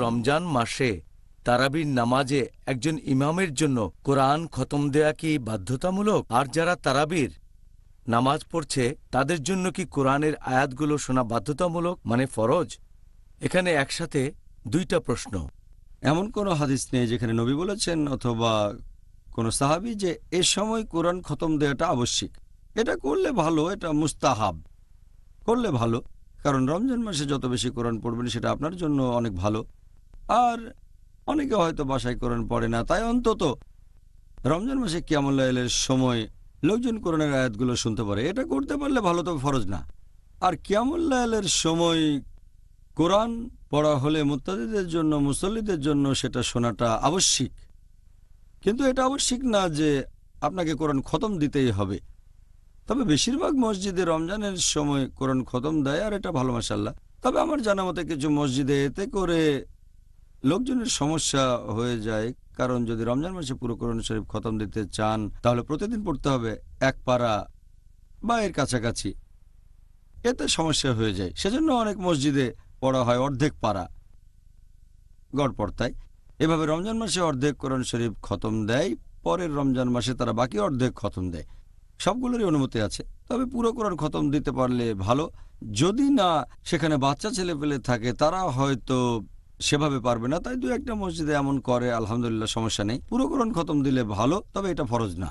রমজান মাসে তারাবির নামাজে একজন ইমামের জন্য কোরআন খতম দেয়া কি বাধ্যতামূলক? আর যারা তারাবির নামাজ পড়ছে তাদের জন্য কি কোরআনের আয়াতগুলো শোনা বাধ্যতামূলক, মানে ফরজ? এখানে একসাথে দুইটা প্রশ্ন। এমন কোনো হাদিস নেই যেখানে নবী বলেছেন অথবা কোনো সাহাবী যে এ সময় কোরআন খতম দেওয়াটা আবশ্যিক। এটা করলে ভালো, এটা মুস্তাহাব, করলে ভালো, কারণ রমজান মাসে যত বেশি কোরআন পড়বেন সেটা আপনার জন্য অনেক ভালো। আর অনেকে হয়তো বাসায় কোরআন পড়ে না, তাই অন্তত রমজান মাসে কিয়ামুল লাইলের সময় লোকজন কোরআনের আয়াতগুলো শুনতে পারে, এটা করতে পারলে ভালো, তবে ফরজ না। আর কিয়ামুল লাইলের সময় কোরআন পড়া হলে মুত্তাকিদের জন্য, মুসল্লিদের জন্য সেটা শোনাটা আবশ্যিক। কিন্তু এটা আবশ্যিক না যে আপনাকে কোরআন খতম দিতেই হবে। তবে বেশিরভাগ মসজিদে রমজানের সময় কোরআন খতম দেয়, আর এটা ভালো, মাশাআল্লাহ। তবে আমার জানা মতে কিছু মসজিদে এতে করে লোকজনের সমস্যা হয়ে যায়, কারণ যদি রমজান মাসে পুরো কোরআন শরীফ খতম দিতে চান তাহলে প্রতিদিন পড়তে হবে এক পারা বা এর কাছাকাছি, এতে সমস্যা হয়ে যায়। সেজন্য অনেক মসজিদে পড়া হয় অর্ধেক পারা, গড়পড়তায়। এভাবে রমজান মাসে অর্ধেক কোরআন শরীফ খতম দেয়, পরের রমজান মাসে তারা বাকি অর্ধেক খতম দেয়। সবগুলোরই অনুমতি আছে, তবে পুরো কোরআন খতম দিতে পারলে ভালো। যদি না সেখানে বাচ্চা ছেলেপেলে থাকে, তারা হয়তো সেভাবে পারবে না, তাই দু একটা মসজিদে এমন করে, আলহামদুলিল্লাহ, সমস্যা নেই। পুরো কোরআন খতম দিলে ভালো, তবে এটা ফরজ না।